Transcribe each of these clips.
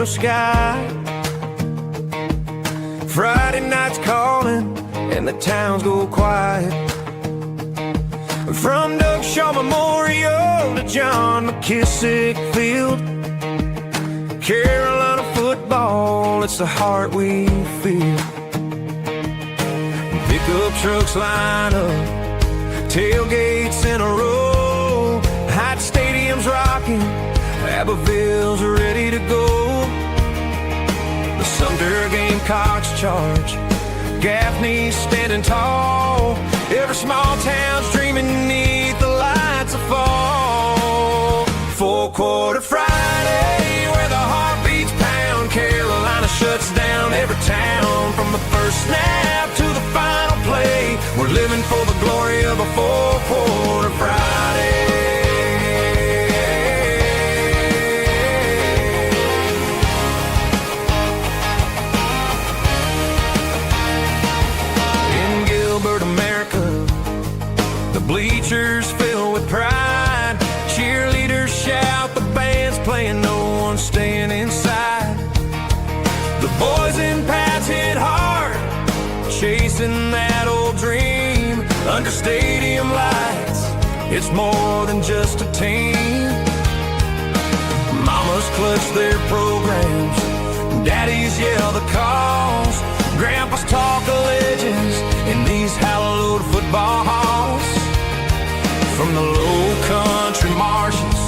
Colorado sky. Friday night's calling and the towns go quiet. From Doug Shaw Memorial to John McKissick Field, Carolina football, it's the heart we feel. Pickup trucks line up, tailgates in a row, Hot Stadium's rocking, Abbeville's ready to go. The Sumter Gamecocks charge, Gaffney's standing tall, every small town's dreaming beneath the lights of fall. Four-quarter Friday, where the heart beats pound, Carolina shuts down every town. From the first snap to the final play, we're living for the glory of a four-quarter Friday. In Gilbert, America, the bleachers fill with pride. Cheerleaders shout, the band's playing, no one's staying inside. The boys in pads hit hard, chasing that old dream. Under stadium lights, it's more than just a team. Mamas clutch their programs, daddies yell the calls, grandpas talk of legends in these hallowed football halls. From the low country marshes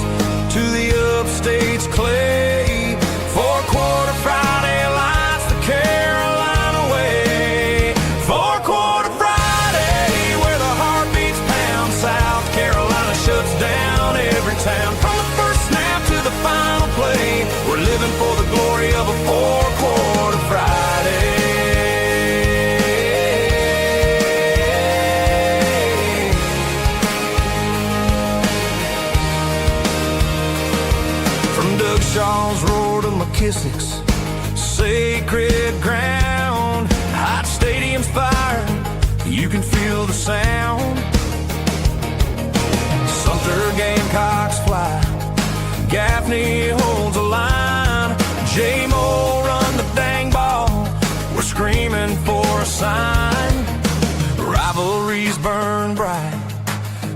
to the upstate's clay, four-quarter Friday lights the Carolina way. Four-quarter Friday, where the heart beats pound, South Carolina shuts down every town. From the first snap to the final play, we're living for the glory of a four-quarter Friday. Shaw's roar to McKissick's sacred ground. Hot Stadium's fire, you can feel the sound. Sumter Gamecocks fly, Gaffney holds a line, J-Mo run the dang ball, we're screaming for a sign. Rivalries burn bright,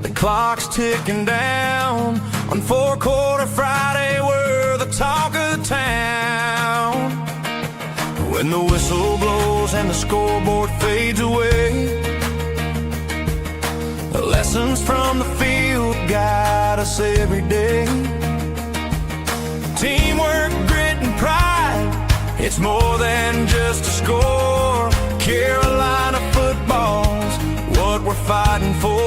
the clock's ticking down. On four-quarter Friday, we're the talk of the town. When the whistle blows and the scoreboard fades away, the lessons from the field guide us every day. Teamwork, grit, and pride, it's more than just a score. Carolina football's what we're fighting for.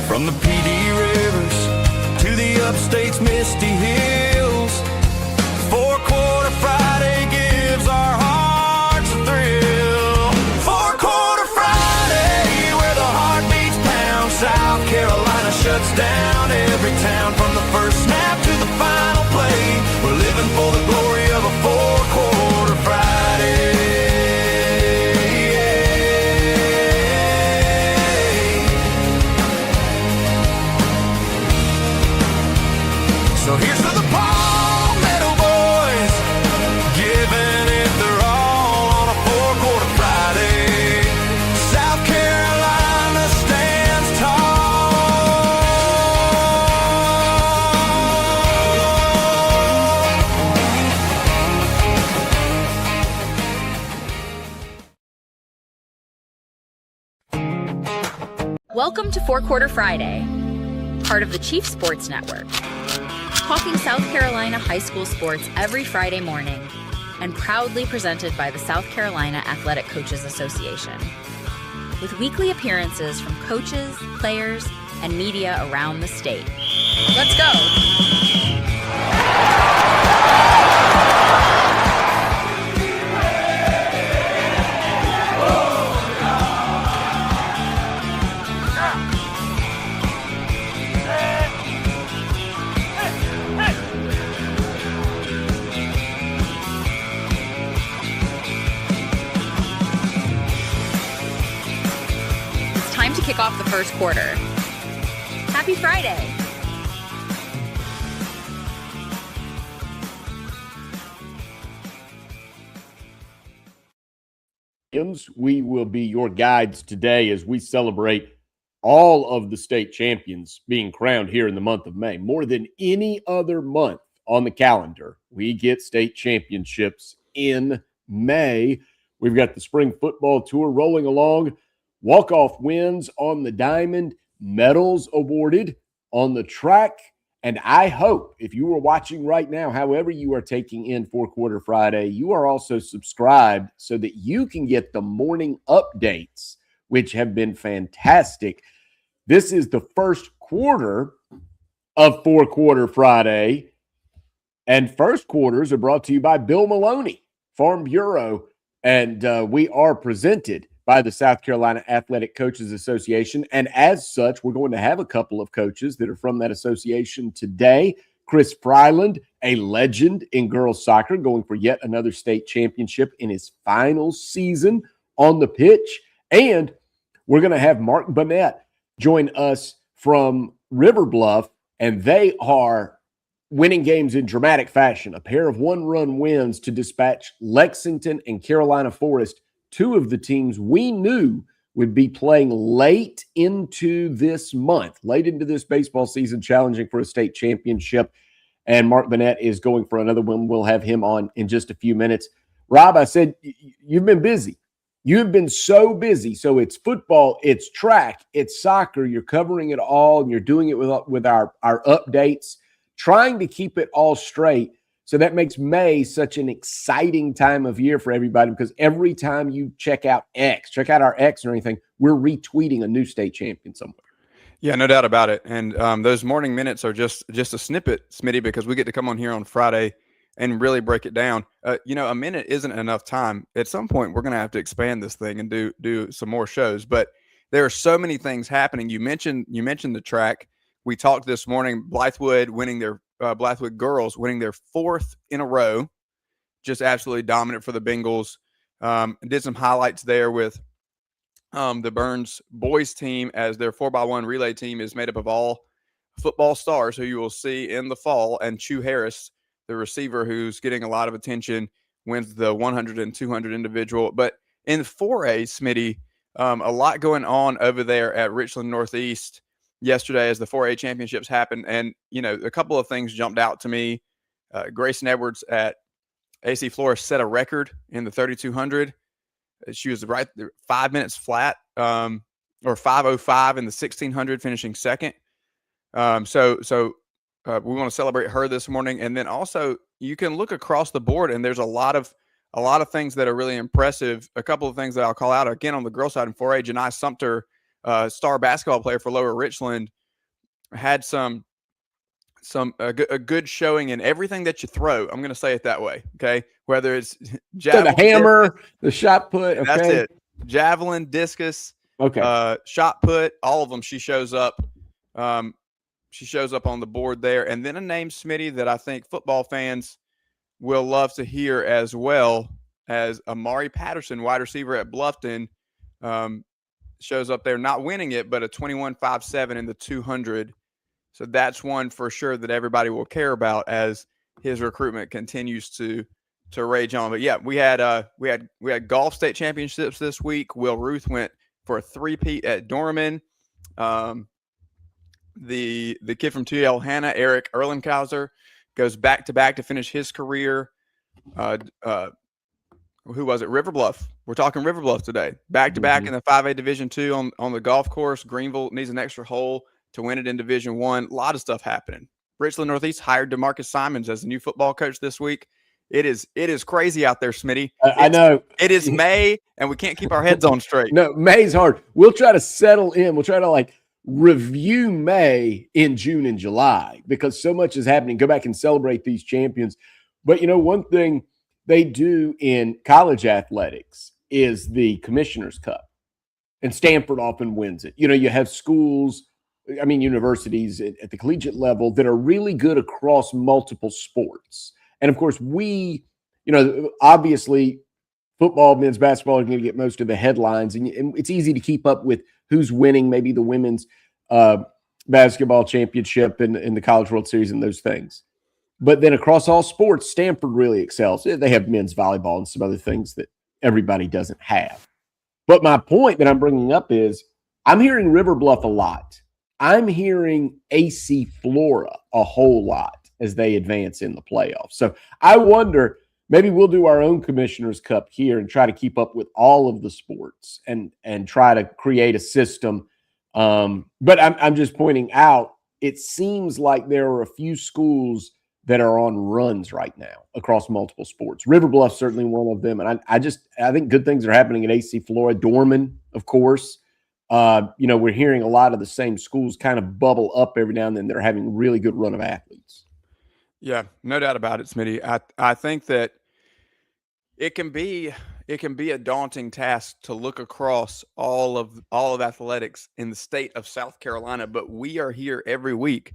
From the PD rivers to the upstate's misty hills, four-quarter Friday gives our hearts a thrill. Four-quarter Friday, where the heart beats pound, South Carolina shuts down every town. From the first snap to the final play, we're living for the glory of a four-quarter Friday. So here's to the Palmetto boys, giving it their all on a four-quarter Friday. South Carolina stands tall. Welcome to Four-Quarter Friday, part of the Chief Sports Network. Talking South Carolina high school sports every Friday morning, and proudly presented by the South Carolina Athletic Coaches Association. With weekly appearances from coaches, players, and media around the state. Let's go! Kick off the first quarter. Happy Friday! We will be your guides today as we celebrate all of the state champions being crowned here in the month of May. More than any other month on the calendar, we get state championships in May. We've got the spring football tour rolling along, walk-off wins on the diamond, medals awarded on the track. And I hope if you are watching right now, however you are taking in Four Quarter Friday, you are also subscribed so that you can get the morning updates, which have been fantastic. This is the first quarter of Four Quarter Friday, and first quarters are brought to you by Bill Maloney, Farm Bureau, and we are presented by the South Carolina Athletic Coaches Association. And as such, we're going to have a couple of coaches that are from that association today. Chris Fryland, a legend in girls soccer, going for yet another state championship in his final season on the pitch. And we're going to have Mark Bonnette join us from River Bluff, and they are winning games in dramatic fashion. A pair of one-run wins to dispatch Lexington and Carolina Forest, two of the teams we knew would be playing late into this month, late into this baseball season, challenging for a state championship. And Mark Bonnette is going for another one. We'll have him on in just a few minutes. Rob, I said, you've been busy. You've been so busy. So it's football, it's track, it's soccer. You're covering it all, and you're doing it with our updates, trying to keep it all straight. So that makes May such an exciting time of year for everybody, because every time you check out our X or anything, we're retweeting a new state champion somewhere. Yeah, no doubt about it. And those morning minutes are just a snippet, Smitty, because we get to come on here on Friday and really break it down. A minute isn't enough time. At some point, we're going to have to expand this thing and do some more shows. But there are so many things happening. You mentioned the track. We talked this morning, Blythewood girls winning their fourth in a row, just absolutely dominant for the Bengals. Did some highlights there with the Burns boys team, as their 4x1 relay team is made up of all football stars who you will see in the fall. And Chu Harris, the receiver who's getting a lot of attention, wins the 100 and 200 individual. But in 4A, Smitty, a lot going on over there at Richland Northeast yesterday as the 4A championships happened. And, a couple of things jumped out to me. Grayson Edwards at AC Flores set a record in the 3200. She was right there, 5 minutes flat, or 5:05 in the 1600, finishing second. So we want to celebrate her this morning. And then also you can look across the board, and there's a lot of things that are really impressive. A couple of things that I'll call out again on the girls side in 4A. Janai Sumter, star basketball player for Lower Richland, had a good showing in everything that you throw. I'm going to say it that way. Okay. Whether it's javelin, the hammer, the shot put. Okay. That's it. Javelin, discus, shot put, all of them. She shows up. She shows up on the board there. And then a name, Smitty, that I think football fans will love to hear as well, as Amari Patterson, wide receiver at Bluffton, shows up there, not winning it, but a 21.57 in the 200. So that's one for sure that everybody will care about as his recruitment continues to rage on. But yeah, we had golf state championships this week. Will Ruth went for a three-peat at Dorman. The kid from TL Hannah, Eric Erlenkauser, goes back to back to finish his career. Who was it? River Bluff. We're talking River Bluff today. Back to back in the 5A Division II on the golf course. Greenville needs an extra hole to win it in Division I. A lot of stuff happening. Richland Northeast hired DeMarcus Simons as the new football coach this week. It is crazy out there, Smitty. I know. It is May, and we can't keep our heads on straight. No, May's hard. We'll try to settle in. We'll try to review May in June and July, because so much is happening. Go back and celebrate these champions. But one thing they do in college athletics is the Commissioner's Cup, and Stanford often wins it. You have schools, universities at the collegiate level that are really good across multiple sports. And of course, obviously football, men's basketball are going to get most of the headlines, and it's easy to keep up with who's winning, maybe the women's basketball championship in the College World Series and those things. But then across all sports, Stanford really excels. They have men's volleyball and some other things that everybody doesn't have. But my point that I'm bringing up is I'm hearing River Bluff a lot. I'm hearing AC Flora a whole lot as they advance in the playoffs. So I wonder, maybe we'll do our own Commissioner's Cup here and try to keep up with all of the sports and try to create a system. But I'm just pointing out, it seems like there are a few schools that are on runs right now across multiple sports. River Bluff certainly one of them. And I think good things are happening at AC Flora. Dorman, of course. We're hearing a lot of the same schools kind of bubble up every now and then. They're having a really good run of athletes. Yeah, no doubt about it, Smitty. I think that it can be a daunting task to look across all of athletics in the state of South Carolina, but we are here every week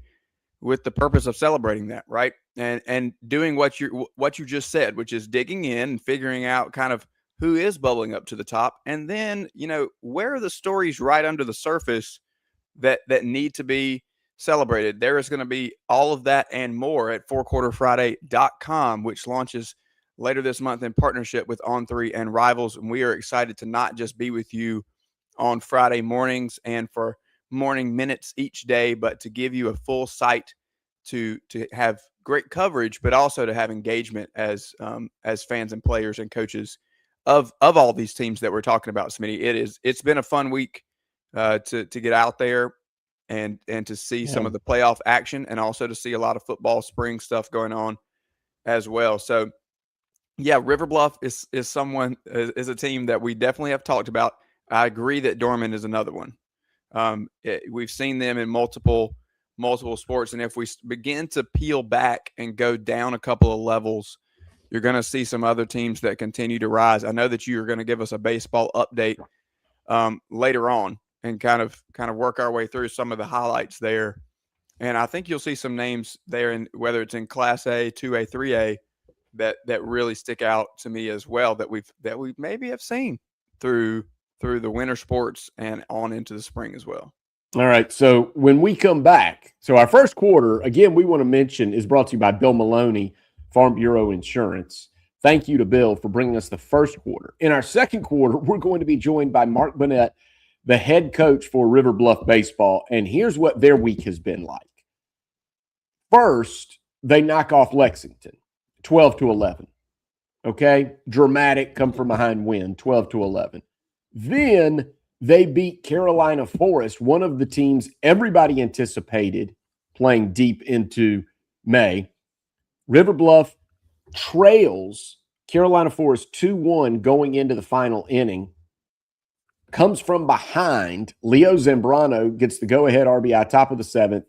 with the purpose of celebrating that, right? And doing what you just said, which is digging in and figuring out kind of who is bubbling up to the top, and then where are the stories right under the surface that need to be celebrated. There is going to be all of that and more at fourquarterfriday.com, which launches later this month in partnership with On3 and Rivals. And we are excited to not just be with you on Friday mornings and for morning minutes each day, but to give you a full site to have great coverage, but also to have engagement as fans and players and coaches of all these teams that we're talking about, Smitty. It's been a fun week to get out there and to see some of the playoff action, and also to see a lot of football spring stuff going on as well. So yeah, River Bluff is a team that we definitely have talked about. I agree that Dorman is another one. We've seen them in multiple sports, and if we begin to peel back and go down a couple of levels, you're going to see some other teams that continue to rise. I know that you are going to give us a baseball update later on and kind of work our way through some of the highlights there. And I think you'll see some names there, in whether it's in Class A, 2A, 3A, that really stick out to me as well, that we maybe have seen through the winter sports and on into the spring as well. All right. So when we come back, so our first quarter, again, we want to mention, is brought to you by Bill Maloney, Farm Bureau Insurance. Thank you to Bill for bringing us the first quarter. In our second quarter, we're going to be joined by Mark Bonnette, the head coach for River Bluff Baseball. And here's what their week has been like. First, they knock off Lexington, 12-11. Okay? Dramatic, come from behind win, 12-11. Then they beat Carolina Forest, one of the teams everybody anticipated playing deep into May. River Bluff trails Carolina Forest 2-1 going into the final inning. Comes from behind. Leo Zambrano gets the go-ahead RBI, top of the seventh.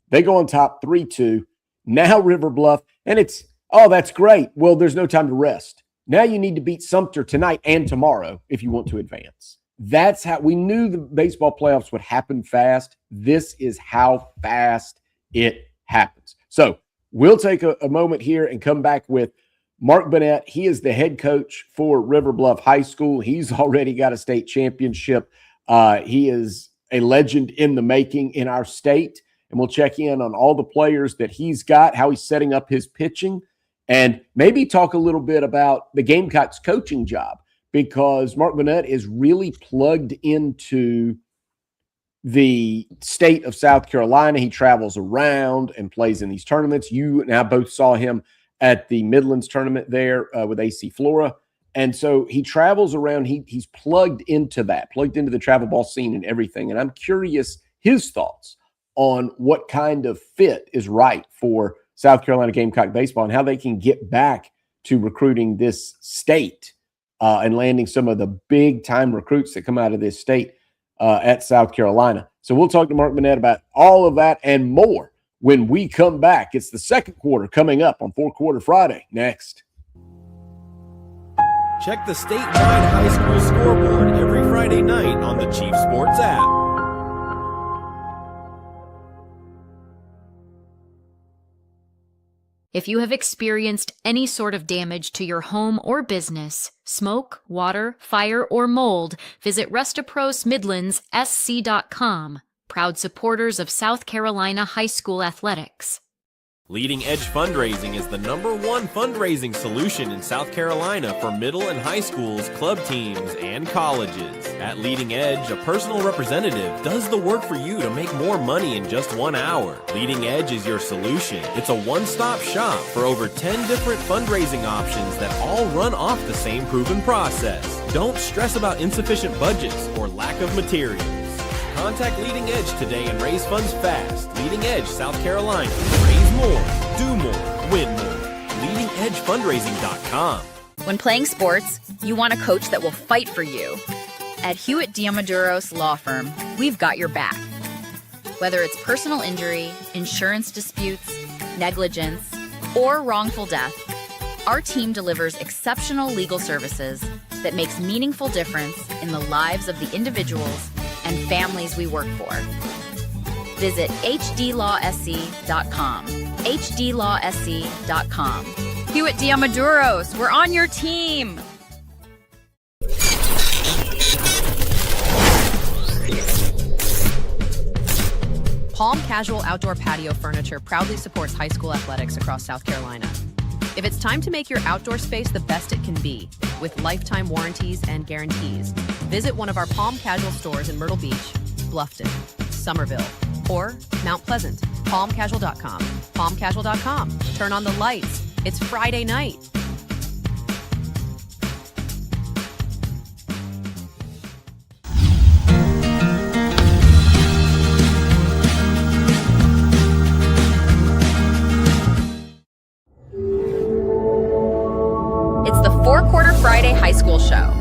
They go on top 3-2. Now River Bluff, and that's great. Well, there's no time to rest. Now you need to beat Sumter tonight and tomorrow if you want to advance. That's how we knew the baseball playoffs would happen fast. This is how fast it happens. So we'll take a moment here and come back with Mark Bonnette. He is the head coach for River Bluff High School. He's already got a state championship. He is a legend in the making in our state. And we'll check in on all the players that he's got, how he's setting up his pitching, and maybe talk a little bit about the Gamecocks coaching job, because Mark Bonnette is really plugged into the state of South Carolina. He travels around and plays in these tournaments. You and I both saw him at the Midlands tournament there with AC Flora. And so he travels around. He's plugged into the travel ball scene and everything. And I'm curious his thoughts on what kind of fit is right for South Carolina Gamecock baseball and how they can get back to recruiting this state and landing some of the big-time recruits that come out of this state at South Carolina. So we'll talk to Mark Bonnette about all of that and more when we come back. It's the second quarter coming up on Four Quarter Friday next. Check the statewide high school scoreboard every Friday night on the Chief Sports app. If you have experienced any sort of damage to your home or business, smoke, water, fire, or mold, visit RestaProsMidlandsSC.com, proud supporters of South Carolina high school athletics. Leading Edge Fundraising is the #1 fundraising solution in South Carolina for middle and high schools, club teams, and colleges. At Leading Edge, a personal representative does the work for you to make more money in just 1 hour. Leading Edge is your solution. It's a one-stop shop for over 10 different fundraising options that all run off the same proven process. Don't stress about insufficient budgets or lack of materials. Contact Leading Edge today and raise funds fast. Leading Edge, South Carolina. Raise more, do more, win more. LeadingEdgeFundraising.com. When playing sports, you want a coach that will fight for you. At Hewitt Diamaduros Law Firm, we've got your back. Whether it's personal injury, insurance disputes, negligence, or wrongful death, our team delivers exceptional legal services that makes meaningful difference in the lives of the individuals and families we work for. Visit hdlawsc.com. hdlawsc.com. Hewitt Diamaduros, we're on your team. Palm Casual Outdoor Patio Furniture proudly supports high school athletics across South Carolina. If it's time to make your outdoor space the best it can be, with lifetime warranties and guarantees, visit one of our Palm Casual stores in Myrtle Beach, Bluffton, Somerville, or Mount Pleasant. PalmCasual.com. PalmCasual.com. Turn on the lights. It's Friday night. It's the 4-Quarter Friday High School Show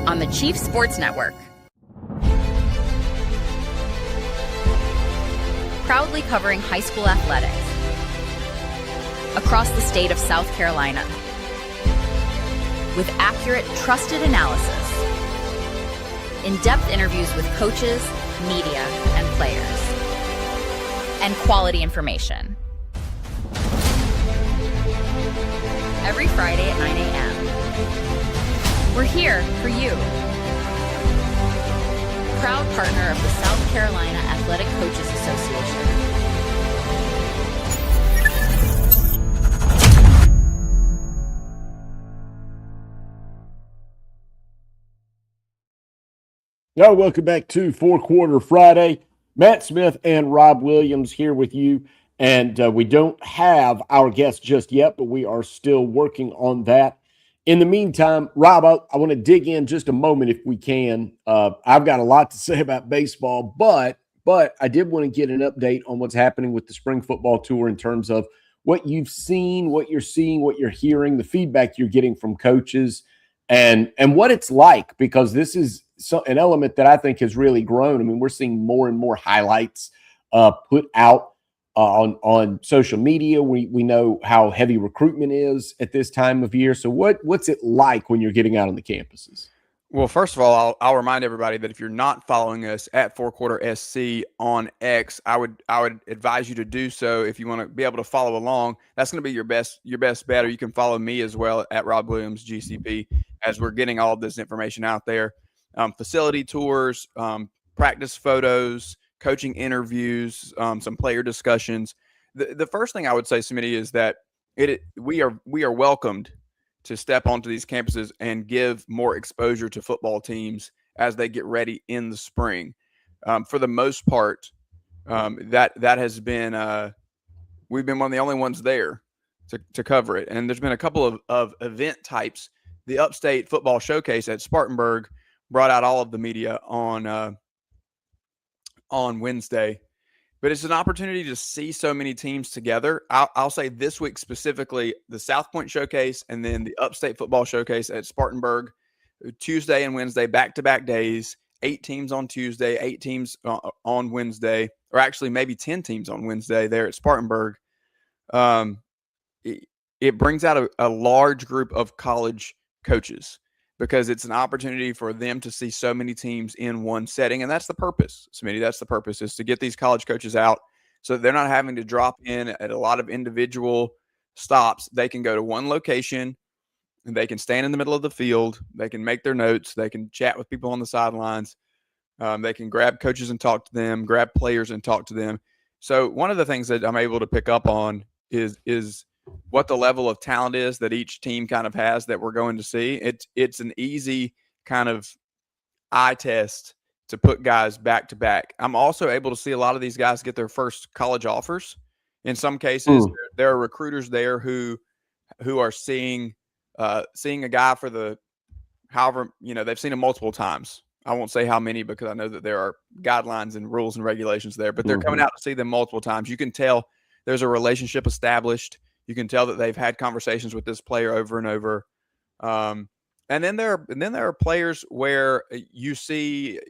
on the Chief Sports Network. Proudly covering high school athletics across the state of South Carolina with accurate, trusted analysis, in-depth interviews with coaches, media, and players, and quality information. Every Friday at 9 a.m. We're here for you. Proud partner of the South Carolina Athletic Coaches Association. Yo, welcome back to 4-Quarter Friday. Matt Smith and Rob Williams here with you. And we don't have our guest just yet, but we are still working on that. In the meantime, Rob, I want to dig in just a moment if we can. I've got a lot to say about baseball, but I did want to get an update on what's happening with the spring football tour in terms of what you've seen, what you're seeing, what you're hearing, the feedback you're getting from coaches, and what it's like, because this is an element that I think has really grown. I mean, we're seeing more and more highlights put out on social media. We know how heavy recruitment is at this time of year. So what's it like when you're getting out on the campuses? Well, first of all, I'll remind everybody that if you're not following us at 4-Quarter SC on X, I would advise you to do so if you want to be able to follow along. That's going to be your best bet. Or you can follow me as well at Rob Williams GCP as we're getting all of this information out there. Facility tours, practice photos, coaching interviews, some player discussions. The first thing I would say, Smitty, is that we are welcomed to step onto these campuses and give more exposure to football teams as they get ready in the spring. For the most part, that has been we've been one of the only ones there to cover it. And there's been a couple of event types. The Upstate Football Showcase at Spartanburg brought out all of the media on Wednesday, but it's an opportunity to see so many teams together. I'll say this week specifically, the South Point Showcase and then the Upstate Football Showcase at Spartanburg, Tuesday and Wednesday, back-to-back days, 8 teams on Tuesday, 8 teams on Wednesday, or actually maybe 10 teams on Wednesday there at Spartanburg. It brings out a large group of college coaches, because it's an opportunity for them to see so many teams in one setting. And that's the purpose, Smitty. That's the purpose, is to get these college coaches out so they're not having to drop in at a lot of individual stops. They can go to one location and they can stand in the middle of the field. They can make their notes. They can chat with people on the sidelines. They can grab coaches and talk to them, grab players and talk to them. So one of the things that I'm able to pick up on is what the level of talent is that each team kind of has that we're going to see. It's an easy kind of eye test to put guys back to back. I'm also able to see a lot of these guys get their first college offers. In some cases, there are recruiters there who are seeing a guy for the however, they've seen him multiple times. I won't say how many because I know that there are guidelines and rules and regulations there, but they're coming out to see them multiple times. You can tell there's a relationship established. You can tell that they've had conversations with this player over and over. And then there are players where you see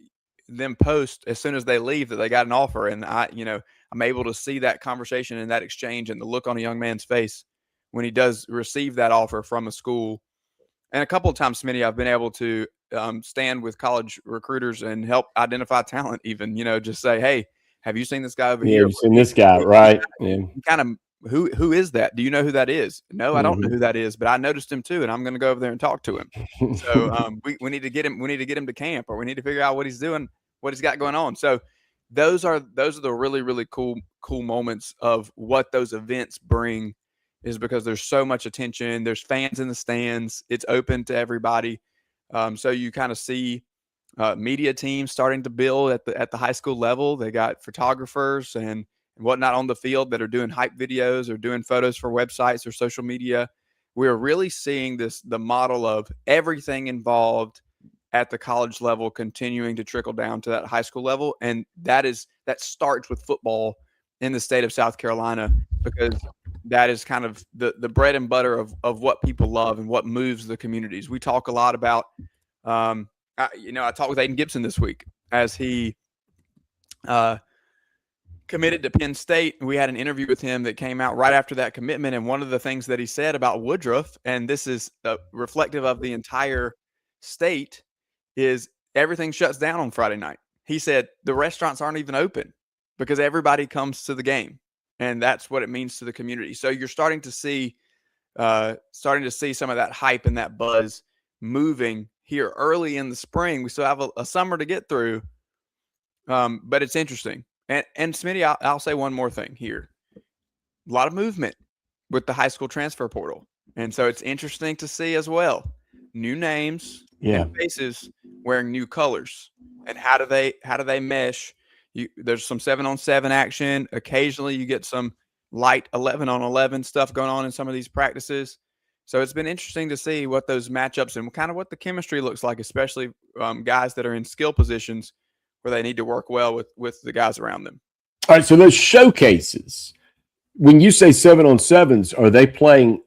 them post as soon as they leave that they got an offer, and I'm able to see that conversation and that exchange and the look on a young man's face when he does receive that offer from a school. And a couple of times, Smitty, I've been able to stand with college recruiters and help identify talent. Even just say, "Hey, have you seen this guy over here? You've seen this guy, right? Yeah. Kind of who is that? Do you know who that is? No, I don't know who that is, but I noticed him too, and I'm going to go over there and talk to him. So we need to get him. We need to get him to camp, or we need to figure out what he's doing, what he's got going on. So those are the really, really cool moments of what those events bring, is because there's so much attention. There's fans in the stands. It's open to everybody. So you kind of see media teams starting to build at the high school level. They got photographers and whatnot on the field that are doing hype videos or doing photos for websites or social media. We're really seeing the model of everything involved at the college level continuing to trickle down to that high school level. And that starts with football in the state of South Carolina, because that is kind of the bread and butter of what people love and what moves the communities. We talk a lot about, I talked with Aiden Gibson this week as he committed to Penn State. We had an interview with him that came out right after that commitment. And one of the things that he said about Woodruff, and this is reflective of the entire state, is everything shuts down on Friday night. He said the restaurants aren't even open because everybody comes to the game. And that's what it means to the community. So you're starting to see some of that hype and that buzz moving here early in the spring. We still have a summer to get through, but it's interesting. And Smitty, I'll say one more thing here. A lot of movement with the high school transfer portal. And so it's interesting to see as well. New names and faces wearing new colors. And how do they mesh? There's some 7-on-7 action. Occasionally you get some light 11-on-11 stuff going on in some of these practices. So it's been interesting to see what those matchups and kind of what the chemistry looks like, especially guys that are in skill positions where they need to work well with the guys around them. All right, so those showcases, when you say 7-on-7s, are they playing,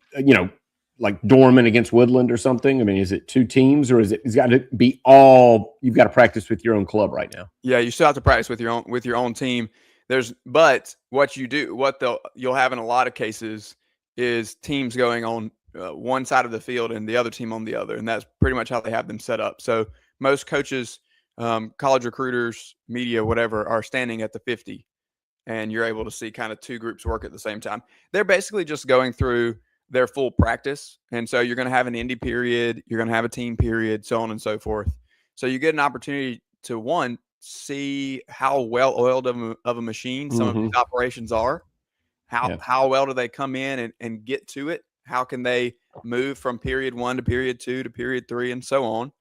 like Dorman against Woodland or something? I mean, is it two teams, or it's got to be all, you've got to practice with your own club right now? Yeah, you still have to practice with your own team. But what you'll have in a lot of cases is teams going on one side of the field and the other team on the other. And that's pretty much how they have them set up. So most coaches, college recruiters, media, whatever, are standing at the 50, and you're able to see kind of two groups work at the same time. They're basically just going through their full practice. And so you're going to have an indie period, you're going to have a team period, so on and so forth. So you get an opportunity to, see how well oiled of a machine some of these operations are. How well do they come in and get to it? How can they move from period 1 to period 2 to period 3 and so on?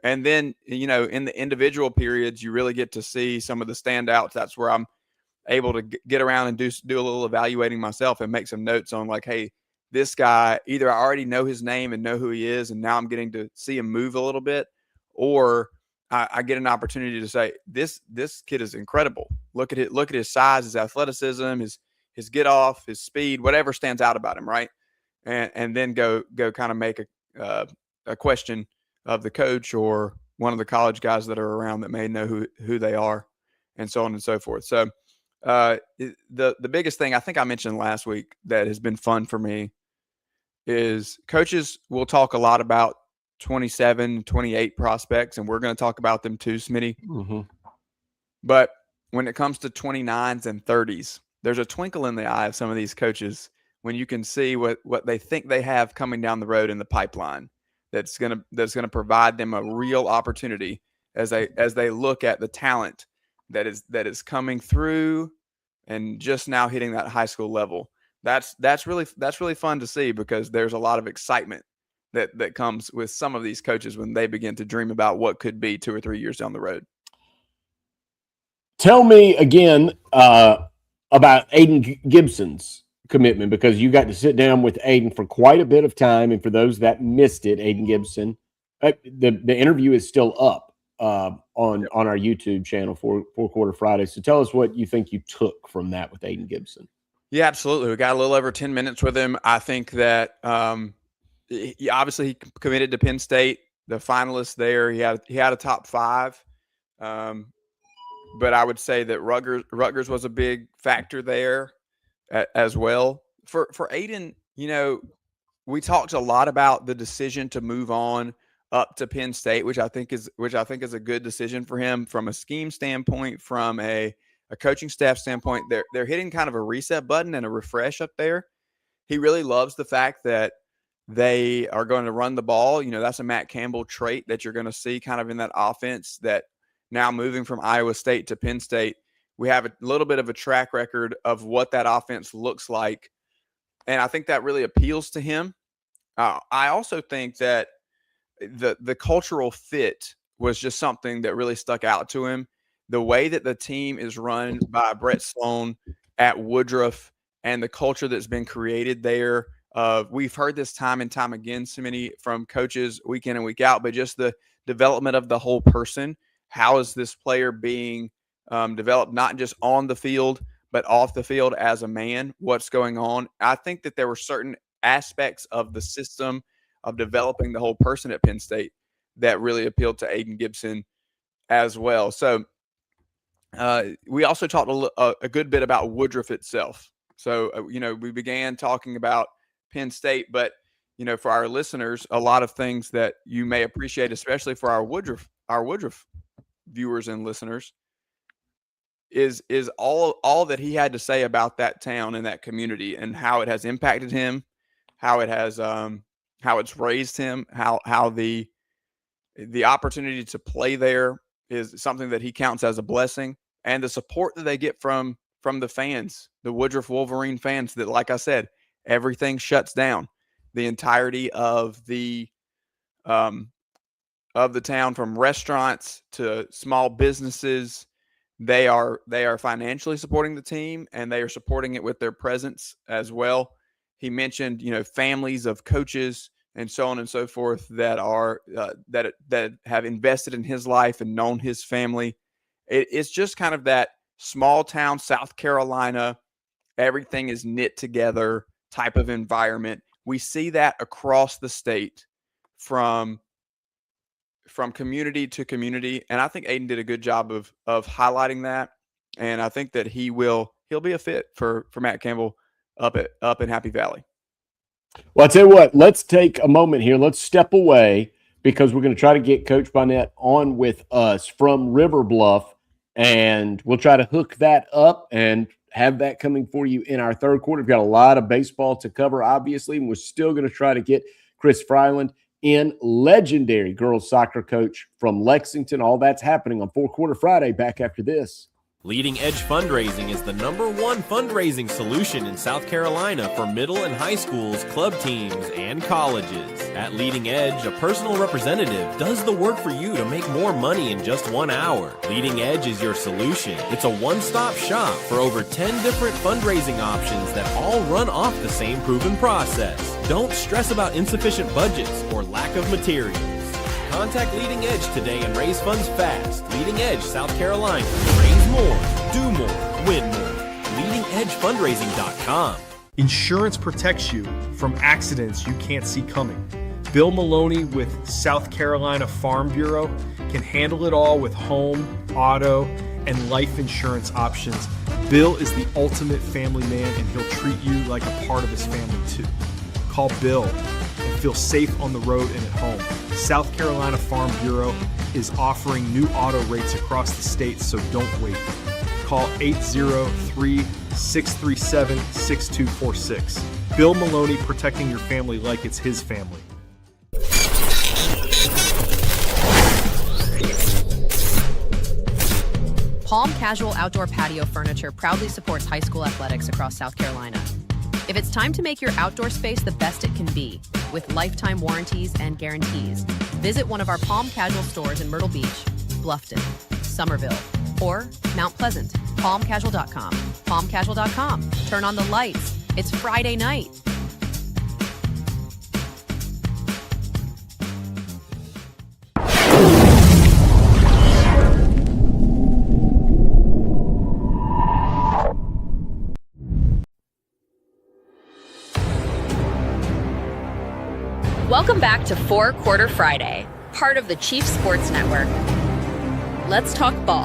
And then, in the individual periods, you really get to see some of the standouts. That's where I'm able to get around and do a little evaluating myself and make some notes on, like, hey, this guy, either I already know his name and know who he is, and now I'm getting to see him move a little bit, or I get an opportunity to say, this kid is incredible. Look at his size, his athleticism, his get off, his speed, whatever stands out about him, right? And then go kind of make a question of the coach or one of the college guys that are around that may know who they are, and so on and so forth. So the biggest thing I think I mentioned last week that has been fun for me is coaches will talk a lot about 27, 28 prospects, and we're going to talk about them too, Smitty. Mm-hmm. But when it comes to 29s and 30s, there's a twinkle in the eye of some of these coaches when you can see what they think they have coming down the road in the pipeline that's going to provide them a real opportunity as they look at the talent that is coming through and just now hitting that high school level. that's really fun to see, because there's a lot of excitement that comes with some of these coaches when they begin to dream about what could be 2 or 3 years down the road. Tell me again about Aiden Gibson's commitment, because you got to sit down with Aiden for quite a bit of time. And for those that missed it, Aiden Gibson, the interview is still up on our YouTube channel for Four Quarter Friday. So tell us what you think you took from that with Aiden Gibson. Yeah, absolutely. We got a little over 10 minutes with him. I think that obviously he committed to Penn State, the finalists there. He had a top 5. But I would say that Rutgers was a big factor there as well. For Aiden, we talked a lot about the decision to move on up to Penn State, which I think is a good decision for him from a scheme standpoint, from a coaching staff standpoint. They're hitting kind of a reset button and a refresh up there. He really loves the fact that they are going to run the ball. That's a Matt Campbell trait that you're going to see kind of in that offense, that now moving from Iowa State to Penn State, we have a little bit of a track record of what that offense looks like. And I think that really appeals to him. I also think that the cultural fit was just something that really stuck out to him. The way that the team is run by Brett Sloan at Woodruff and the culture that's been created there. We've heard this time and time again, Smitty, from coaches week in and week out, but just the development of the whole person. How is this player being developed, not just on the field, but off the field as a man? What's going on? I think that there were certain aspects of the system of developing the whole person at Penn State that really appealed to Aiden Gibson as well. So we also talked a good bit about Woodruff itself. So, we began talking about Penn State, but, for our listeners, a lot of things that you may appreciate, especially for our Woodruff viewers and listeners, is all that he had to say about that town and that community and how it has impacted him, how it has how it's raised him, how the opportunity to play there is something that he counts as a blessing, and the support that they get from the fans, the Woodruff Wolverine fans, that, like I said, everything shuts down. The entirety of the town, from restaurants to small businesses, they are financially supporting the team, and they are supporting it with their presence as well. He mentioned, families of coaches and so on and so forth that are that have invested in his life and known his family. It's just kind of that small town South Carolina, everything is knit together type of environment. We see that across the state from community to community, and I think Aiden did a good job of highlighting that. And I think that he'll be a fit for Matt Campbell up in Happy Valley. Well, I'll tell you what, let's take a moment here. Let's step away, because we're going to try to get Coach Bonnette on with us from River Bluff, and we'll try to hook that up and have that coming for you in our third quarter. We've got a lot of baseball to cover, obviously, and we're still going to try to get Chris Fryland in, legendary girls soccer coach from Lexington. All that's happening on Four Quarter Friday. Back after this. Leading Edge Fundraising is the #1 fundraising solution in South Carolina for middle and high schools, club teams, and colleges. At Leading Edge, a personal representative does the work for you to make more money in just 1 hour. Leading Edge is your solution. It's a one-stop shop for over 10 different fundraising options that all run off the same proven process. Don't stress about insufficient budgets or lack of materials. Contact Leading Edge today and raise funds fast. Leading Edge, South Carolina. Raise more, do more, win more. LeadingEdgeFundraising.com. Insurance protects you from accidents you can't see coming. Bill Maloney with South Carolina Farm Bureau can handle it all with home, auto, and life insurance options. Bill is the ultimate family man, and he'll treat you like a part of his family too. Call Bill and feel safe on the road and at home. South Carolina Farm Bureau is offering new auto rates across the state, so don't wait. Call 803-637-6246. Bill Maloney, protecting your family like it's his family. Palm Casual Outdoor Patio Furniture proudly supports high school athletics across South Carolina. If it's time to make your outdoor space the best it can be, with lifetime warranties and guarantees, visit one of our Palm Casual stores in Myrtle Beach, Bluffton, Somerville, or Mount Pleasant. PalmCasual.com. PalmCasual.com. Turn on the lights. It's Friday night. Welcome back to Four Quarter Friday, part of the Chief Sports Network. Let's talk ball.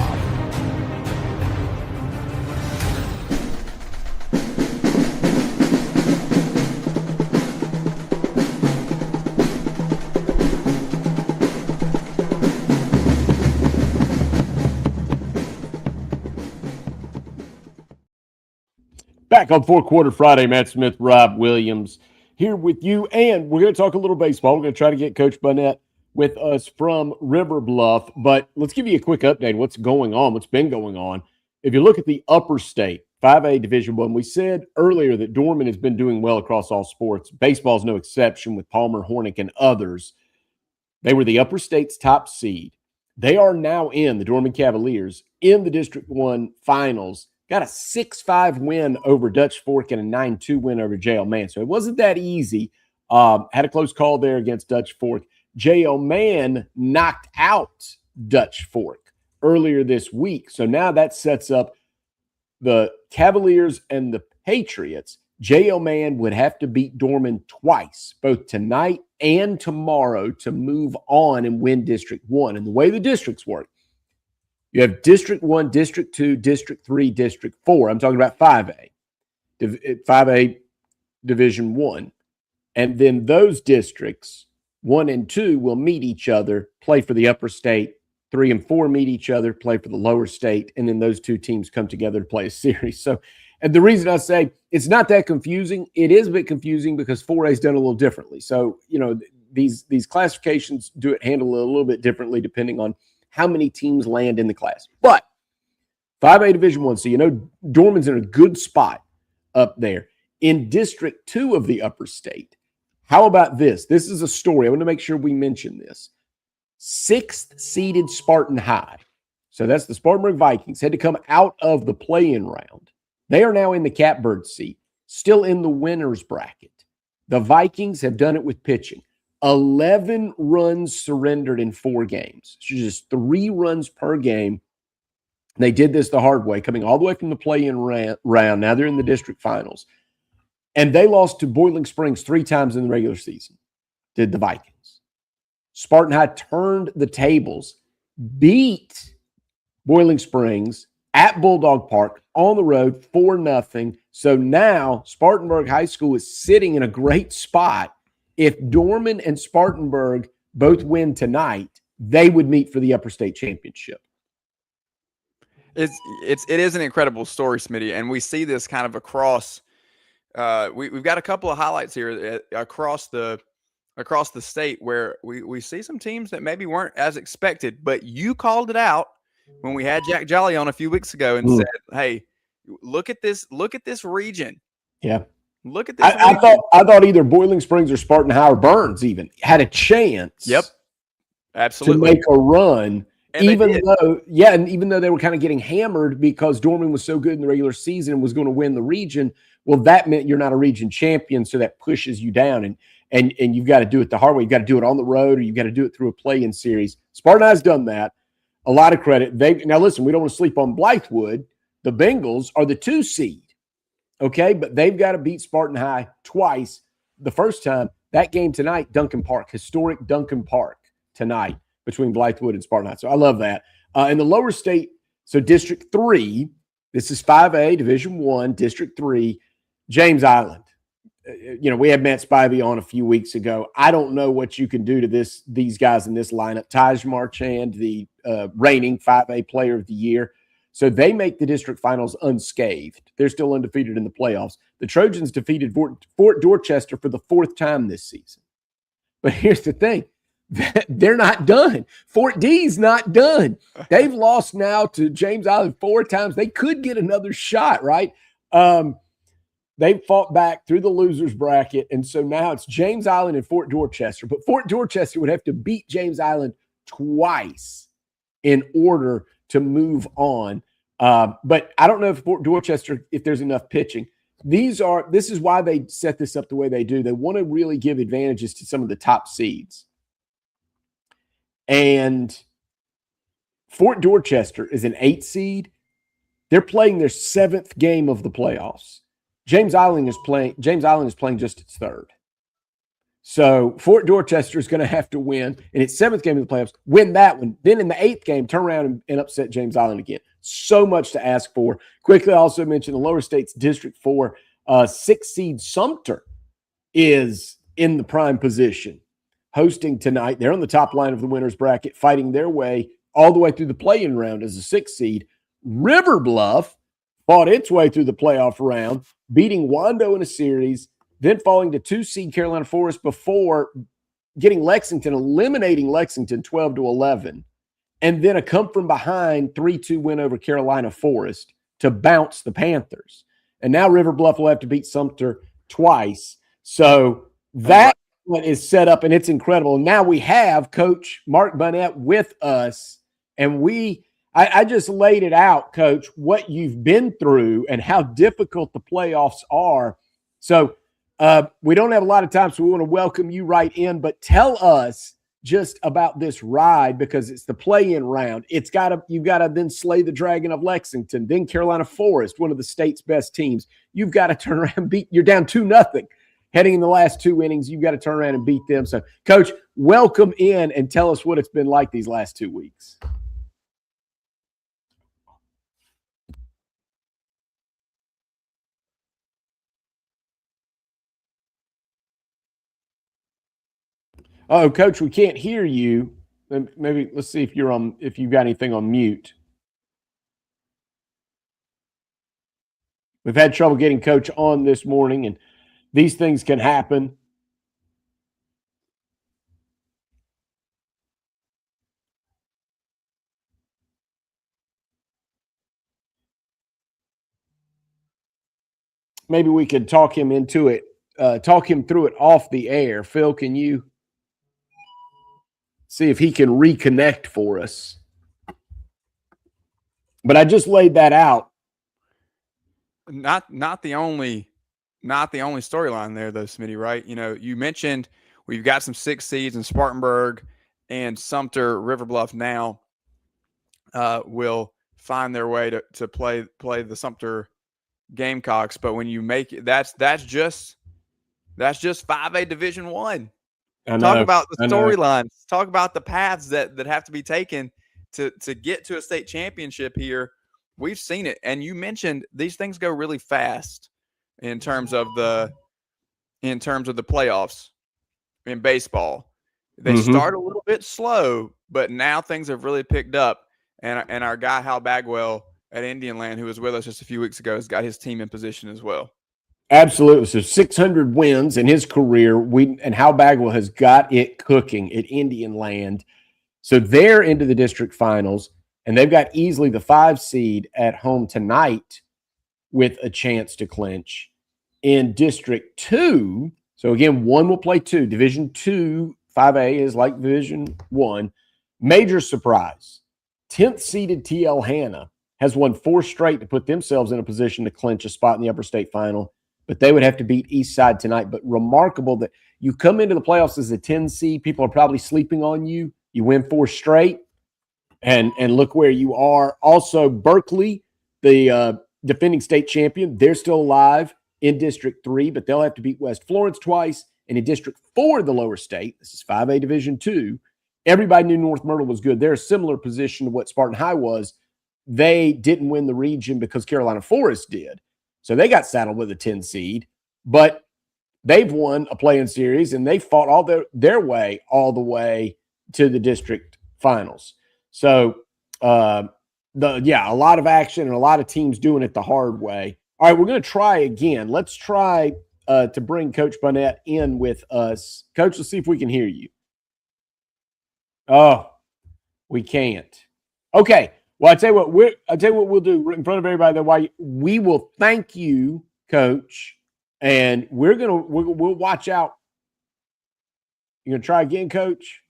Back on Four Quarter Friday, Matt Smith, Rob Williams here with you, and we're going to talk a little baseball. We're going to try to get Coach Bonnette with us from River Bluff, but let's give you a quick update. What's going on? What's been going on? If you look at the upper state, 5A Division I, we said earlier that Dorman has been doing well across all sports. Baseball is no exception with Palmer, Hornick, and others. They were the upper state's top seed. They are now in the Dorman Cavaliers in the District 1 finals. Got a 6-5 win over Dutch Fork and a 9-2 win over J.L. Mann. So it wasn't that easy. Had a close call there against Dutch Fork. J.L. Mann knocked out Dutch Fork earlier this week. So now that sets up the Cavaliers and the Patriots. J.L. Mann would have to beat Dorman twice, both tonight and tomorrow, to move on and win District 1. And the way the districts work, you have District 1, District 2, District 3, District 4. I'm talking about 5A. 5A Division 1. And then those districts, 1 and 2, will meet each other, play for the upper state. 3 and 4 meet each other, play for the lower state. And then those two teams come together to play a series. So, and the reason I say it's not that confusing, it is a bit confusing because 4A is done a little differently. So, you know, these classifications handle it a little bit differently depending on how many teams land in the class. But 5A Division I, so you know Dorman's in a good spot up there. In District 2 of the upper state, how about this? This is a story. I want to make sure we mention this. 6th seeded Spartan High. So that's the Spartanburg Vikings. Had to come out of the play-in round. They are now in the catbird seat, still in the winner's bracket. The Vikings have done it with pitching. 11 runs surrendered in 4 games. So just 3 runs per game. They did this the hard way, coming all the way from the play-in round. Now they're in the district finals. And they lost to Boiling Springs 3 times in the regular season, did the Vikings. Spartan High turned the tables, beat Boiling Springs at Bulldog Park on the road 4-0. So now Spartanburg High School is sitting in a great spot. If Dorman and Spartanburg both win tonight, they would meet for the upper state championship. It is an incredible story, Smitty, and we see this kind of across. We've got a couple of highlights here across the state where we see some teams that maybe weren't as expected, but you called it out when we had Jack Jolly on a few weeks ago and said, "Hey, look at this region." Yeah. Look at this. I thought either Boiling Springs or Spartan High or Burns even had a chance. Yep, absolutely, to make a run. And even though they were kind of getting hammered because Dorman was so good in the regular season and was going to win the region, well, that meant you're not a region champion, so that pushes you down, and you've got to do it the hard way. You've got to do it on the road, or you've got to do it through a play-in series. Spartan High's done that. A lot of credit. Now listen, we don't want to sleep on Blythewood. The Bengals are the 2 seed. Okay, but they've got to beat Spartan High twice. The first time, that game tonight, Duncan Park, historic Duncan Park tonight between Blythewood and Spartan High. So I love that. In the lower state, so District 3, this is 5A, Division I, District 3, James Island. We had Matt Spivey on a few weeks ago. I don't know what you can do to these guys in this lineup. Taj Marchand, the reigning 5A Player of the Year. So they make the district finals unscathed. They're still undefeated in the playoffs. The Trojans defeated Fort Dorchester for the 4th time this season. But here's the thing. They're not done. Fort D's not done. They've lost now to James Island 4 times. They could get another shot, right? they fought back through the losers bracket, and so now it's James Island and Fort Dorchester. But Fort Dorchester would have to beat James Island twice in order to move on. But I don't know if Fort Dorchester, if there's enough pitching. This is why they set this up the way they do. They want to really give advantages to some of the top seeds. And Fort Dorchester is an 8 seed. They're playing their 7th game of the playoffs. James Island is playing just its 3rd. So Fort Dorchester is going to have to win in its 7th game of the playoffs, win that one. Then in the 8th game, turn around and upset James Island again. So much to ask for. Quickly, I also mentioned the Lower States District 4 6 seed Sumter is in the prime position, hosting tonight. They're on the top line of the winners bracket, fighting their way all the way through the play-in round as a 6 seed. River Bluff fought its way through the playoff round, beating Wando in a series, then falling to 2 seed Carolina Forest before getting Lexington, eliminating Lexington 12-11, and then a come-from-behind 3-2 win over Carolina Forest to bounce the Panthers. And now River Bluff will have to beat Sumter twice. So that one is set up, and it's incredible. Now we have Coach Mark Bonnette with us, and I just laid it out, Coach, what you've been through and how difficult the playoffs are. So we don't have a lot of time, so we want to welcome you right in, but tell us just about this ride, because it's the play-in round. You've got to then slay the Dragon of Lexington, then Carolina Forest, one of the state's best teams. You've got to turn around and beat. You're down 2-0 heading in the last 2 innings. You've got to turn around and beat them. So, Coach, welcome in and tell us what it's been like these last 2 weeks. Oh, Coach, we can't hear you. Maybe let's see if you've got anything on mute. We've had trouble getting Coach on this morning, and these things can happen. Maybe we could talk him into it, talk him through it off the air. Phil, can you see if he can reconnect for us? But I just laid that out. Not the only storyline there, though, Smitty, right? You know, you mentioned we've got some 6 seeds in Spartanburg and Sumter. River Bluff now will find their way to play the Sumter Gamecocks. But when you make it, that's just 5A Division I. Talk about the storylines. Talk about the paths that have to be taken to get to a state championship here. We've seen it. And you mentioned these things go really fast in terms of the playoffs in baseball. They start a little bit slow, but now things have really picked up. And our guy Hal Bagwell at Indian Land, who was with us just a few weeks ago, has got his team in position as well. Absolutely. So 600 wins in his career. And Hal Bagwell has got it cooking at Indian Land. So they're into the district finals, and they've got easily the 5 seed at home tonight with a chance to clinch. In District 2, so again, 1 will play 2. Division 2, 5A is like Division 1. Major surprise. 10th seeded TL Hanna has won 4 straight to put themselves in a position to clinch a spot in the upper state final. But they would have to beat Eastside tonight. But remarkable that you come into the playoffs as a 10 seed. People are probably sleeping on you. You win 4 straight, and look where you are. Also, Berkeley, the defending state champion, they're still alive in District 3, but they'll have to beat West Florence twice. And in District 4, the lower state, this is 5A Division 2, everybody knew North Myrtle was good. They're a similar position to what Spartan High was. They didn't win the region because Carolina Forest did. So they got saddled with a 10 seed, but they've won a play-in series, and they fought all their way all the way to the district finals. So, a lot of action and a lot of teams doing it the hard way. All right, we're going to try again. Let's try to bring Coach Bonnette in with us. Coach, let's see if we can hear you. Oh, we can't. Okay. Well, I'll tell you what we'll do in front of everybody. We will thank you, Coach, and we'll watch out. You gonna try again, Coach?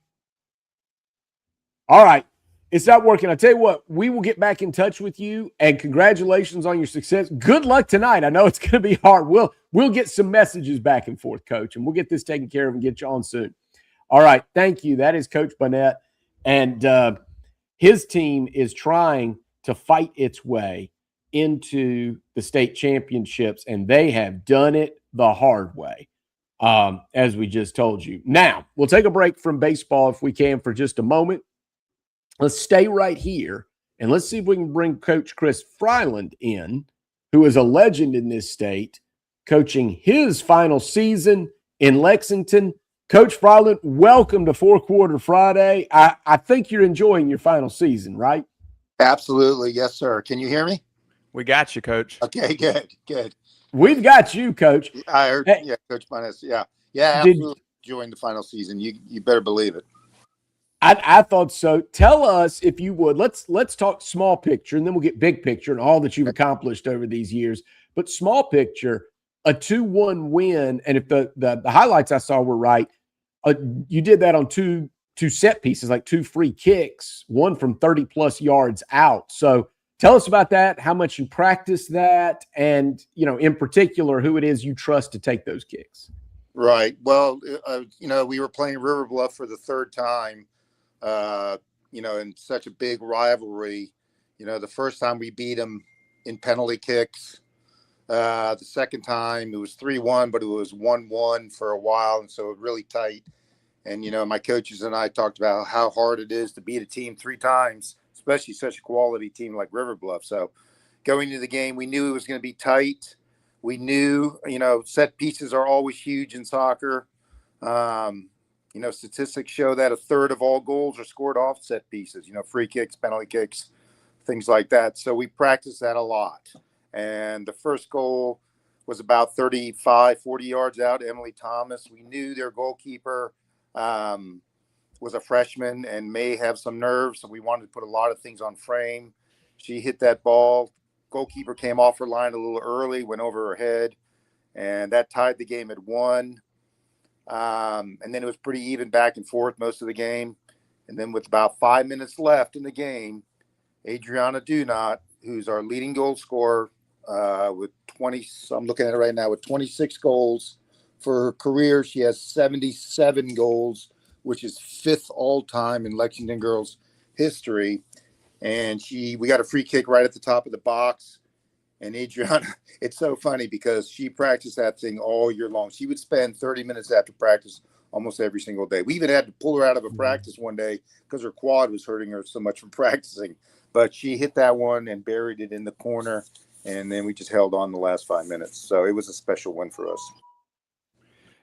All right. It's not working. I tell you what, we will get back in touch with you, and congratulations on your success. Good luck tonight. I know it's going to be hard. We'll get some messages back and forth, Coach, and we'll get this taken care of and get you on soon. All right. Thank you. That is Coach Bonnette, and his team is trying to fight its way into the state championships, and they have done it the hard way, as we just told you. Now, we'll take a break from baseball if we can for just a moment. Let's stay right here, and let's see if we can bring Coach Chris Fryland in, who is a legend in this state, coaching his final season in Lexington. Coach Fryland, welcome to Four Quarter Friday. I think you're enjoying your final season, right? Absolutely. Yes, sir. Can you hear me? We got you, Coach. Okay, good. We've got you, Coach. I heard, Hey, yeah, Coach Bonnette. Yeah, absolutely enjoying the final season. You better believe it. I thought so. Tell us, if you would, let's talk small picture, and then we'll get big picture and all that you've accomplished over these years. But small picture, a 2-1 win, and if the highlights I saw were right, you did that on two set pieces, like 2 free kicks, one from 30-plus yards out. So tell us about that, how much you practice that, and, in particular, who it is you trust to take those kicks. Right. Well, we were playing River Bluff for the third time. In such a big rivalry. The first time we beat them in penalty kicks. The second time it was 3-1, but it was 1-1 for a while, and so really tight. And, my coaches and I talked about how hard it is to beat a team 3 times, especially such a quality team like River Bluff. So going into the game, we knew it was going to be tight. We knew, set pieces are always huge in soccer. Statistics show that a third of all goals are scored off set pieces, free kicks, penalty kicks, things like that. So we practiced that a lot. And the first goal was about 35, 40 yards out, Emily Thomas. We knew their goalkeeper was a freshman and may have some nerves, so we wanted to put a lot of things on frame. She hit that ball. Goalkeeper came off her line a little early, went over her head, and that tied the game at 1. And then it was pretty even back and forth most of the game. And then with about 5 minutes left in the game, Adriana Dunot, who's our leading goal scorer, with 20, I'm looking at it right now, with 26 goals for her career. She has 77 goals, which is 5th all time in Lexington Girls history. And we got a free kick right at the top of the box. And Adriana, it's so funny because she practiced that thing all year long. She would spend 30 minutes after practice almost every single day. We even had to pull her out of a practice one day because her quad was hurting her so much from practicing. But she hit that one and buried it in the corner, and then we just held on the last 5 minutes. So it was a special win for us.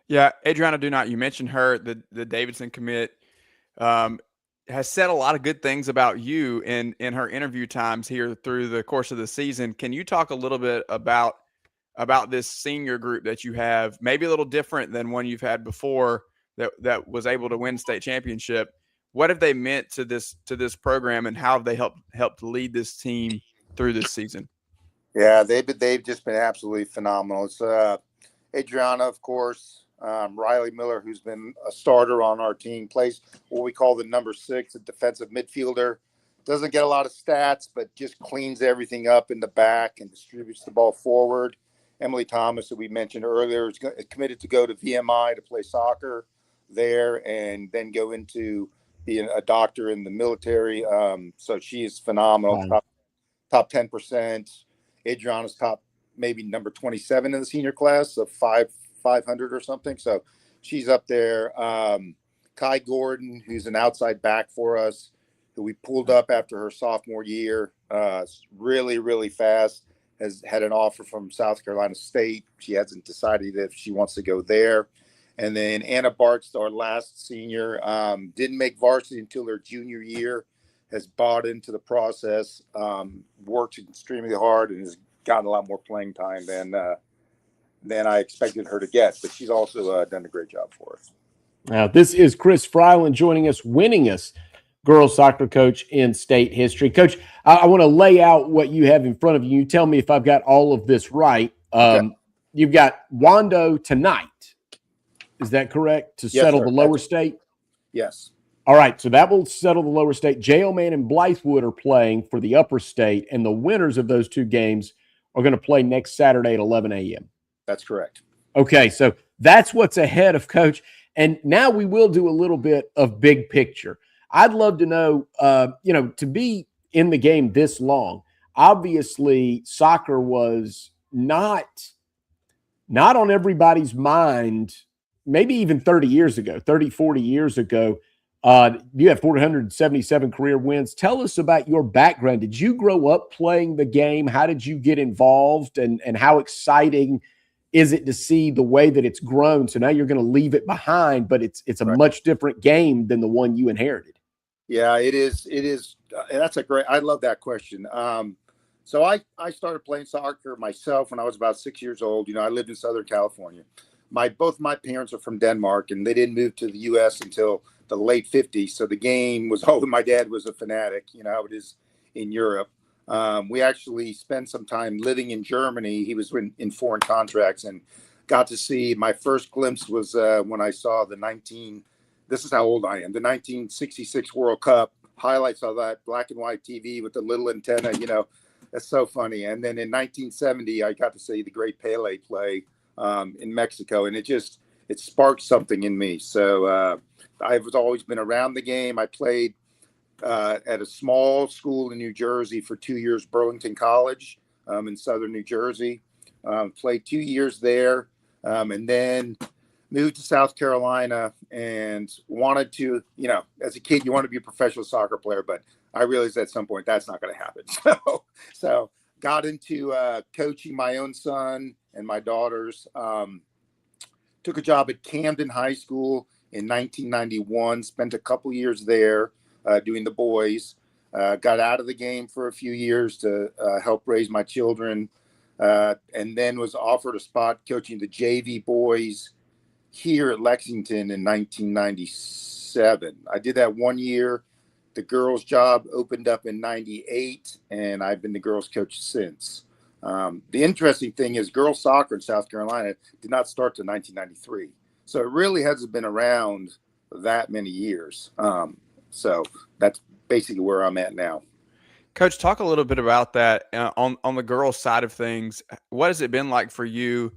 Yeah, Adriana Dunot, you mentioned her, the Davidson commit, has said a lot of good things about you in her interview times here through the course of the season. Can you talk a little bit about this senior group that you have, maybe a little different than one you've had before that was able to win state championship? What have they meant to this program, and how have they helped lead this team through this season? Yeah, they've just been absolutely phenomenal. It's Adriana, of course, Riley Miller, who's been a starter on our team, plays what we call the number 6, a defensive midfielder. Doesn't get a lot of stats, but just cleans everything up in the back and distributes the ball forward. Emily Thomas, that we mentioned earlier, is committed to go to VMI to play soccer there and then go into being a doctor in the military. So she is phenomenal. Wow. Top 10%. Adriana's top maybe number 27 in the senior class of 500 or something. So she's up there. Kai Gordon, who's an outside back for us, who we pulled up after her sophomore year, really, really fast, has had an offer from South Carolina State. She hasn't decided if she wants to go there. And then Anna Bartz, our last senior, didn't make varsity until her junior year, has bought into the process, worked extremely hard, and has gotten a lot more playing time than I expected her to get. But she's also done a great job for us. Now, this is Chris Fryland joining us, winningest girls soccer coach in state history. Coach, I want to lay out what you have in front of you. You tell me if I've got all of this right. Okay. you've got Wando tonight. Is that correct? To Yes, settle sir. the lower state? Yes. All right, so that will settle the lower state. Jailman and Blythewood are playing for the upper state, and the winners of those two games are going to play next Saturday at 11 a.m. That's correct. Okay, so that's what's ahead of Coach. And now we will do a little bit of big picture. I'd love to know, to be in the game this long, obviously soccer was not on everybody's mind, maybe even 30 years ago, 30, 40 years ago. You have 477 career wins. Tell us about your background. Did you grow up playing the game? How did you get involved? And how exciting is it to see the way that it's grown? So now you're going to leave it behind, but it's a much different game than the one you inherited. Yeah, it is. It is. That's I love that question. So I started playing soccer myself when I was about 6 years old. I lived in Southern California. Both my parents are from Denmark, and they didn't move to the U.S. until the late 50s. So the game was always, my dad was a fanatic, how it is in Europe. We actually spent some time living in Germany. He was in foreign contracts and got to see my first glimpse was when I saw this is how old I am, the 1966 World Cup, highlights of that black and white TV with the little antenna, that's so funny. And then in 1970, I got to see the great Pele play in Mexico, and it sparked something in me. So I've always been around the game. I played at a small school in New Jersey for 2 years, Burlington College in southern New Jersey. Played 2 years there, and then moved to South Carolina and wanted to, as a kid, you want to be a professional soccer player, but I realized at some point that's not going to happen. So got into coaching my own son and my daughters. Took a job at Camden High School in 1991, spent a couple years there doing the boys. Got out of the game for a few years to help raise my children, and then was offered a spot coaching the JV boys here at Lexington in 1997. I did that 1 year. The girls' job opened up in 98, and I've been the girls' coach since. The interesting thing is girls soccer in South Carolina did not start to 1993. So it really hasn't been around that many years. So that's basically where I'm at now. Coach, talk a little bit about that on the girls' side of things. What has it been like for you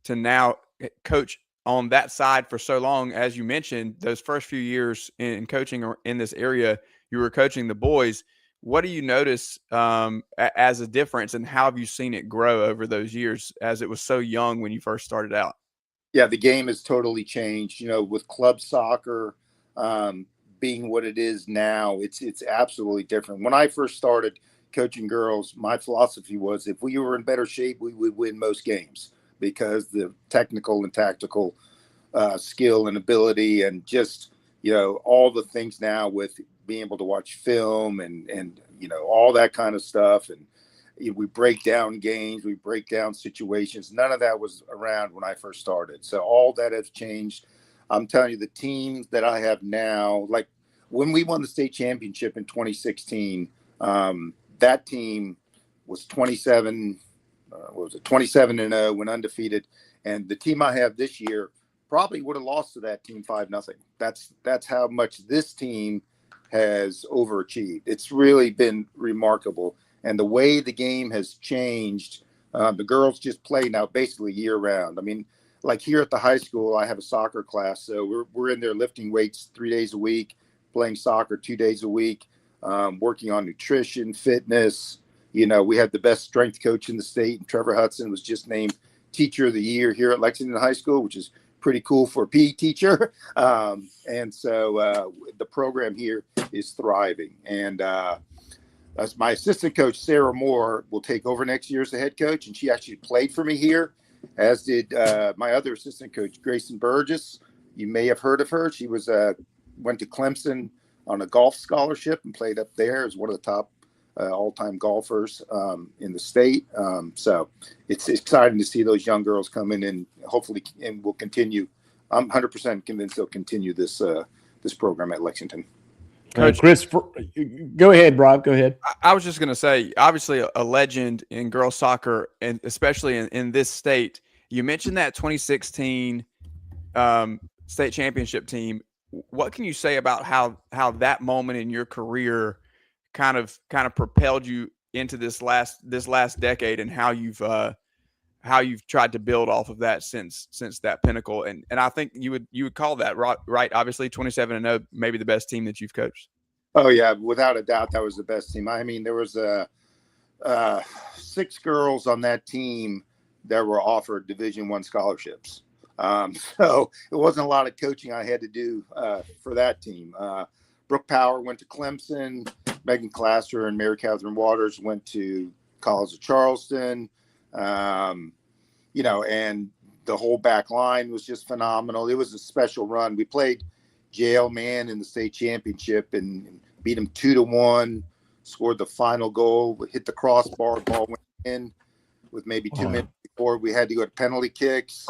to now coach on that side for so long? As you mentioned, those first few years in coaching in this area, you were coaching the boys. What do you notice as a difference, and how have you seen it grow over those years as it was so young when you first started out? Yeah, the game has totally changed, with club soccer being what it is now. It's absolutely different. When I first started coaching girls, my philosophy was if we were in better shape, we would win most games because the technical and tactical skill and ability and just, all the things now with being able to watch film and all that kind of stuff. And we break down games, we break down situations. None of that was around when I first started. So all that has changed. I'm telling you, the teams that I have now, like when we won the state championship in 2016, that team was 27 and 0, went undefeated. And the team I have this year probably would have lost to that team 5-0. That's how much this team has overachieved. It's really been remarkable. And the way the game has changed, the girls just play now basically year round. I mean, like here at the high school, I have a soccer class. So we're in there lifting weights 3 days a week, playing soccer 2 days a week, working on nutrition, fitness. We have the best strength coach in the state. And Trevor Hudson was just named Teacher of the Year here at Lexington High School, which is pretty cool for a PE teacher. And so the program here is thriving. And as my assistant coach, Sarah Moore, will take over next year as the head coach. And she actually played for me here, as did my other assistant coach, Grayson Burgess. You may have heard of her. She went to Clemson on a golf scholarship and played up there as one of the top all-time golfers in the state. So it's exciting to see those young girls come in and hopefully will continue. I'm 100% convinced they'll continue this program at Lexington. Coach, Chris, go ahead, Rob. Go ahead. I was just going to say, obviously a legend in girls soccer, and especially in this state. You mentioned that 2016 state championship team. What can you say about how that moment in your career kind of propelled you into this last decade, and how you've tried to build off of that since that pinnacle? And I think you would call that right. Obviously 27-0, maybe the best team that you've coached. Oh yeah, without a doubt, that was the best team. I mean, there was 6 girls on that team that were offered Division I scholarships. So it wasn't a lot of coaching I had to do for that team. Brooke Power went to Clemson. Megan Classer and Mary Catherine Waters went to College of Charleston. And the whole back line was just phenomenal. It was a special run. We played Jail Man in the state championship and beat them 2-1, scored the final goal, hit the crossbar, ball went in with maybe 2 minutes before we had to go to penalty kicks.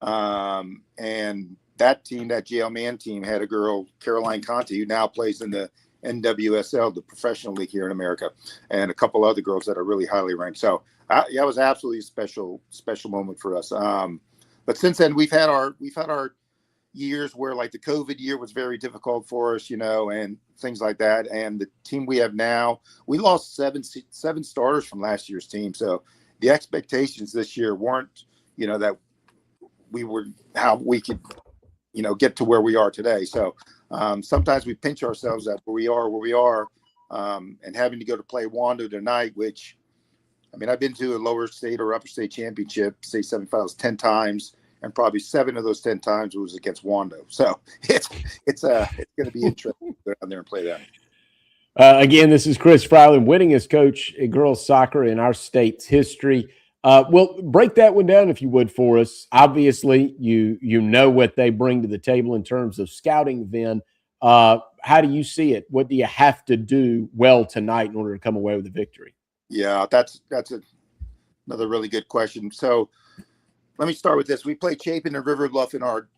And that team, that Jail Man team, had a girl, Caroline Conti, who now plays in the NWSL, the professional league here in America, and a couple other girls that are really highly ranked. So it was absolutely a special moment for us. But since then we've had our years where, like, the COVID year was very difficult for us, and things like that. And the team we have now, we lost seven starters from last year's team. So the expectations this year weren't, that we were, how we could, get to where we are today. So sometimes we pinch ourselves at where we are, and having to go to play Wando tonight, which, I mean, I've been to a lower state or upper state championship, state semifinals 10 times, and probably 7 of those 10 times was against Wando. So it's going to be interesting to go down there and play that. Again, this is Chris Fryland, winningest coach in girls soccer in our state's history. Well, break that one down, if you would, for us. Obviously, you know what they bring to the table in terms of scouting then. How do you see it? What do you have to do well tonight in order to come away with a victory? Yeah, that's another really good question. So let me start with this. We play Chapin and River Bluff in our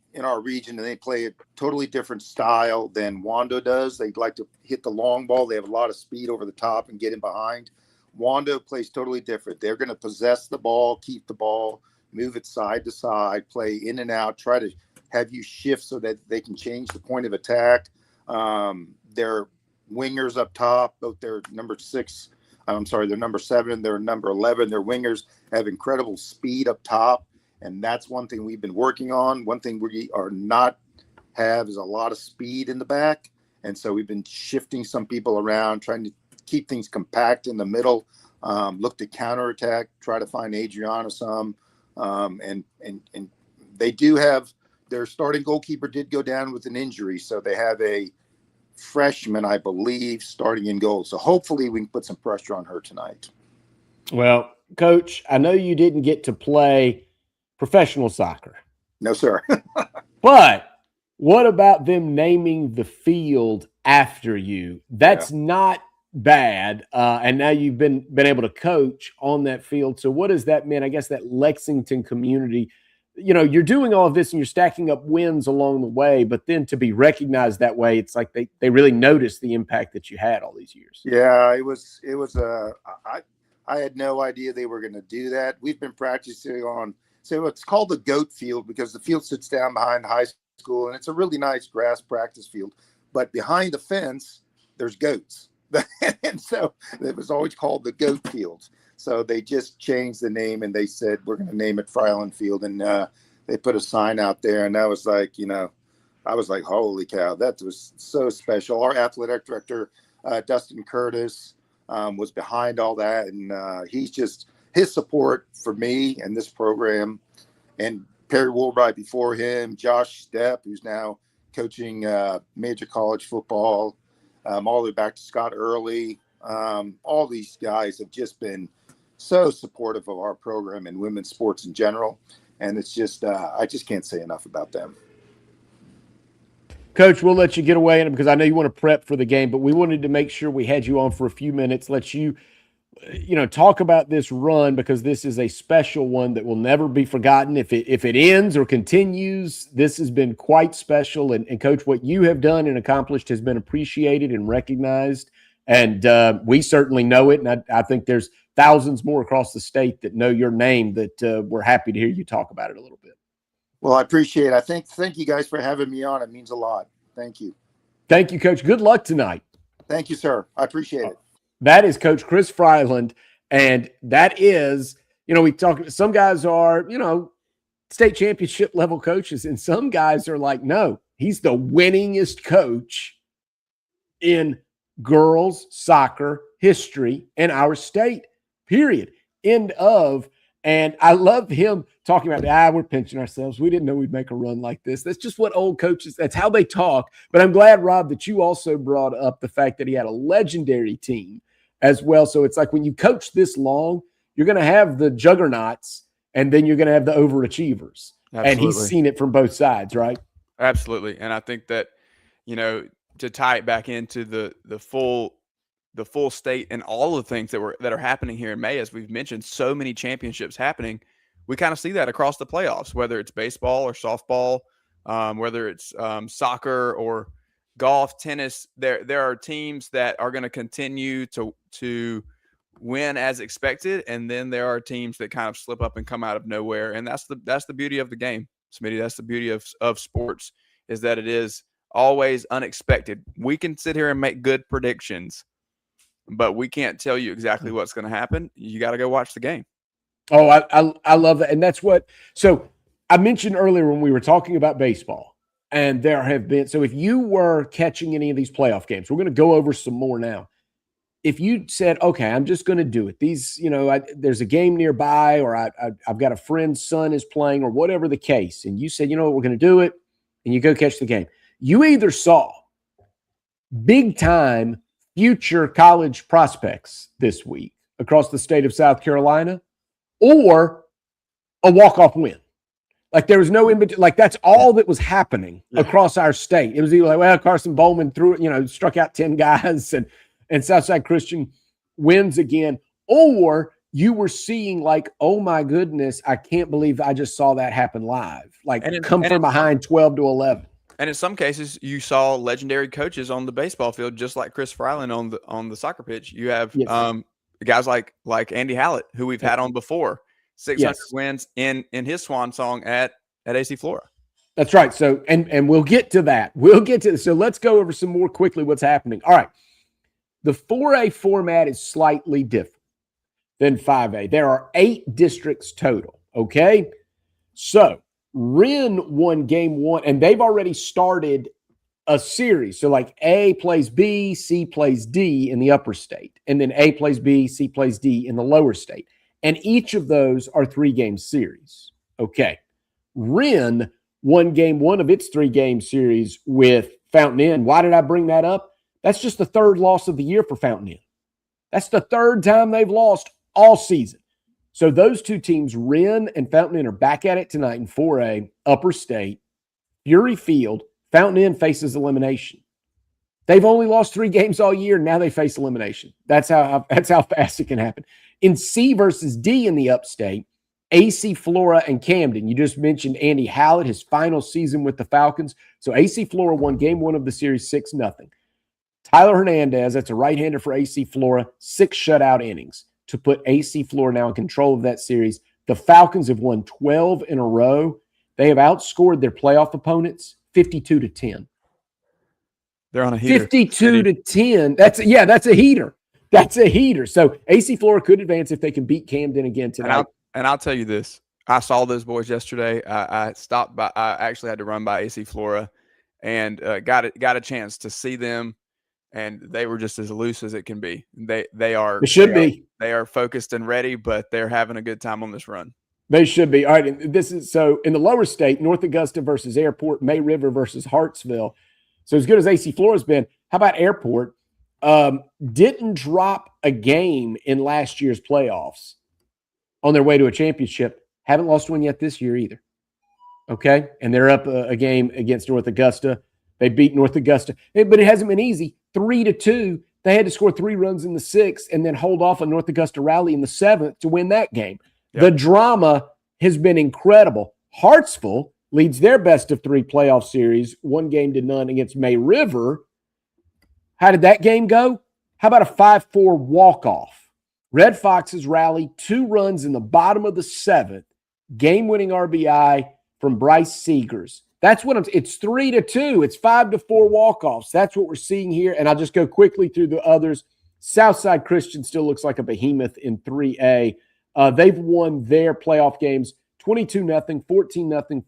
region, and they play a totally different style than Wando does. They like to hit the long ball. They have a lot of speed over the top and get in behind. Wando plays totally different. They're going to possess the ball, keep the ball, move it side to side, play in and out, try to have you shift so that they can change the point of attack. Their wingers up top, both their number 7, their number 11, their wingers have incredible speed up top. And that's one thing we've been working on. One thing we are not have is a lot of speed in the back. And so we've been shifting some people around, trying to keep things compact in the middle, look to counterattack, try to find Adriana some. And they do have their starting goalkeeper did go down with an injury. So they have a freshman, I believe, starting in goal. So hopefully we can put some pressure on her tonight. Well, Coach, I know you didn't get to play professional soccer. No, sir. But what about them naming the field after you? That's not bad. And now you've been able to coach on that field. So what does that mean? I guess that Lexington community, you're doing all of this and you're stacking up wins along the way, but then to be recognized that way, it's like they really noticed the impact that you had all these years. Yeah, I had no idea they were going to do that. We've been practicing on, so it's called the goat field because the field sits down behind high school, and it's a really nice grass practice field. But behind the fence, there's goats. And so it was always called the goat field. So they just changed the name and they said, we're going to name it Fryland Field. And they put a sign out there. And that was like, I was like, holy cow, that was so special. Our athletic director, Dustin Curtis, was behind all that. And his support for me and this program, and Perry Woolbright before him, Josh Stepp, who's now coaching major college football, all the way back to Scott Early. All these guys have just been so supportive of our program and women's sports in general. And it's just, I just can't say enough about them. Coach, we'll let you get away in it because I know you want to prep for the game, but we wanted to make sure we had you on for a few minutes, let you, talk about this run because this is a special one that will never be forgotten. If it ends or continues, this has been quite special. And Coach, what you have done and accomplished has been appreciated and recognized. And we certainly know it. And I think there's thousands more across the state that know your name that we're happy to hear you talk about it a little bit. Well, I appreciate it. Thank you guys for having me on. It means a lot. Thank you. Thank you, Coach. Good luck tonight. Thank you, sir. I appreciate it. That is Coach Chris Fryland. And that is, we talk, some guys are, state championship level coaches, and some guys are like, no, he's the winningest coach in girls soccer history in our state, period. End of. And I love him talking about, we're pinching ourselves. We didn't know we'd make a run like this. That's just what old coaches, that's how they talk. But I'm glad, Rob, that you also brought up the fact that he had a legendary team as well. So it's like when you coach this long, you're going to have the juggernauts and then you're going to have the overachievers. Absolutely. And he's seen it from both sides, right? Absolutely. And I think that, to tie it back into the full state and all of the things that are happening here in May, as we've mentioned, so many championships happening. We kind of see that across the playoffs, whether it's baseball or softball, whether it's soccer or golf, tennis. There are teams that are going to continue to win as expected, and then there are teams that kind of slip up and come out of nowhere. And that's the beauty of the game, Smitty. That's the beauty of sports, is that it is always unexpected. We can sit here and make good predictions, but we can't tell you exactly what's going to happen. You got to go watch the game. Oh, I love that. And that's what – so I mentioned earlier when we were talking about baseball, and there have been – so if you were catching any of these playoff games, we're going to go over some more now. If you said, okay, I'm just going to do it. These, there's a game nearby, or I've got a friend's son is playing, or whatever the case, and you said, you know what, we're going to do it, and you go catch the game. You either saw big-time future college prospects this week across the state of South Carolina, or a walk-off win. Like there was no in between. Like that's all that was happening across our state. It was either like, well, Carson Bowman struck out 10 guys and Southside Christian wins again, or you were seeing like, oh my goodness, I can't believe I just saw that happen live. Like come from behind 12-11. And in some cases, you saw legendary coaches on the baseball field, just like Chris Fryland on the soccer pitch. You have guys like Andy Hallett, who we've had on before, 600 wins in his swan song at AC Flora. That's right. So, and we'll get to that. So let's go over some more quickly what's happening. All right. The 4A format is slightly different than 5A. There are 8 districts total. Okay. So Wren won game 1, and they've already started a series. So like A plays B, C plays D in the upper state, and then A plays B, C plays D in the lower state. And each of those are 3-game series. Okay. Wren won game 1 of its 3-game series with Fountain Inn. Why did I bring that up? That's just the 3rd loss of the year for Fountain Inn. That's the 3rd time they've lost all season. So those 2 teams, Wren and Fountain Inn, are back at it tonight in 4A, upper state, Fury Field. Fountain Inn faces elimination. They've only lost 3 games all year. Now they face elimination. That's how fast it can happen. In C versus D in the upstate, AC Flora and Camden. You just mentioned Andy Hallett, his final season with the Falcons. So AC Flora won game 1 of the series 6-0. Tyler Hernandez, that's a right-hander for AC Flora, 6 shutout innings to put AC Flora now in control of that series. The Falcons have won 12 in a row. They have outscored their playoff opponents 52-10. They're on a heater. 52-10. That's a heater. That's a heater. So AC Flora could advance if they can beat Camden again tonight. And I'll tell you this. I saw those boys yesterday. I stopped by. I actually had to run by AC Flora and got a chance to see them. And they were just as loose as it can be. They are. It should be. They are focused and ready, but they're having a good time on this run. They should be. All right. And this is so in the lower state, North Augusta versus Airport, May River versus Hartsville. So as good as AC Flora's been, how about Airport? Didn't drop a game in last year's playoffs on their way to a championship. Haven't lost one yet this year either. Okay. And they're up a game against North Augusta. They beat North Augusta, but it hasn't been easy. 3-2. They had to score 3 runs in the 6th and then hold off a North Augusta rally in the 7th to win that game. Yep. The drama has been incredible. Hartsville leads their best of 3 playoff series, 1-0 against May River. How did that game go? How about a 5-4 walk-off? Red Foxes rally 2 runs in the bottom of the 7th. Game-winning RBI from Bryce Seegers. That's what it's 3-2. It's 5-4 walk-offs. That's what we're seeing here. And I'll just go quickly through the others. Southside Christian still looks like a behemoth in 3A. They've won their playoff games 22-0, 14-0,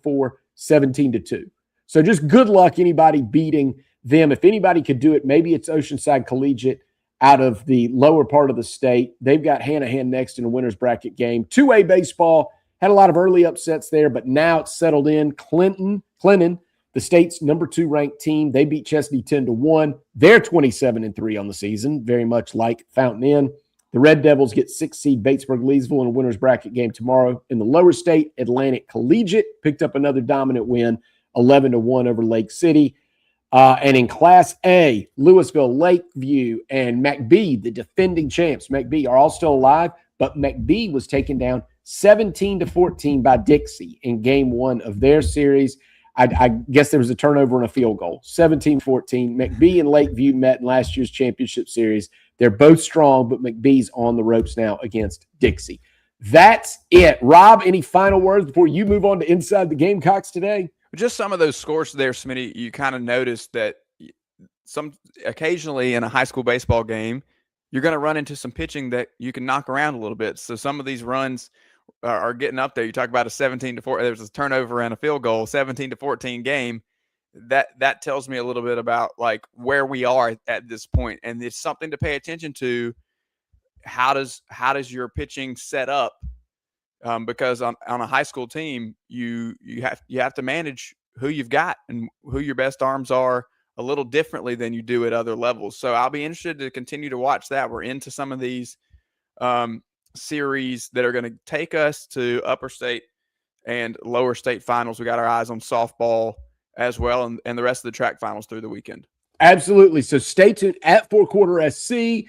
15-4, 17-2. So just good luck anybody beating them. If anybody could do it, maybe it's Oceanside Collegiate out of the lower part of the state. They've got Hanahan next in a winner's bracket game. 2A baseball had a lot of early upsets there, but now it's settled in. Clinton, the state's number 2 ranked team, they beat Chesapeake 10-1. They're 27-3 on the season, very much like Fountain Inn. The Red Devils get 6th seed Batesburg-Leesville in a winner's bracket game tomorrow. In the lower state, Atlantic Collegiate picked up another dominant win, 11-1 over Lake City. And in Class A, Louisville, Lakeview, and McBee, the defending champs, McBee are all still alive, but McBee was taken down 17-14 by Dixie in game 1 of their series. I guess there was a turnover and a field goal. 17-14. McBee and Lakeview met in last year's championship series. They're both strong, but McBee's on the ropes now against Dixie. That's it. Rob, any final words before you move on to Inside the Gamecocks today? Just some of those scores there, Smitty, you kind of noticed that occasionally in a high school baseball game, you're going to run into some pitching that you can knock around a little bit. So some of these runs are getting up there. You talk about a 17-4. There's a turnover and a field goal, 17-14 game. That tells me a little bit about like where we are at this point, and it's something to pay attention to. How does your pitching set up? Because on a high school team, you have to manage who you've got and who your best arms are a little differently than you do at other levels. So I'll be interested to continue to watch that. We're into some of these series that are going to take us to upper state and lower state finals. We got our eyes on softball as well, and the rest of the track finals through the weekend. Absolutely. So stay tuned at 4-Quarter SC.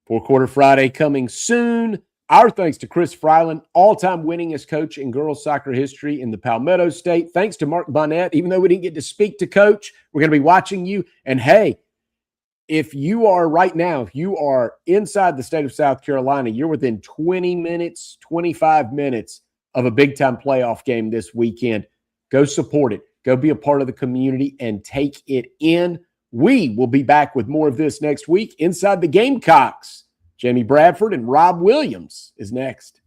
4-Quarter Friday coming soon. Our thanks to Chris Fryland, all-time winningest coach in girls soccer history in the Palmetto State. Thanks to Mark Bonnette. Even though we didn't get to speak to Coach, we're going to be watching you. And hey, if you are right now, if you are inside the state of South Carolina, you're within 20 minutes, 25 minutes of a big-time playoff game this weekend. Go support it. Go be a part of the community and take it in. We will be back with more of this next week. Inside the Gamecocks, Jamie Bradford and Rob Williams is next.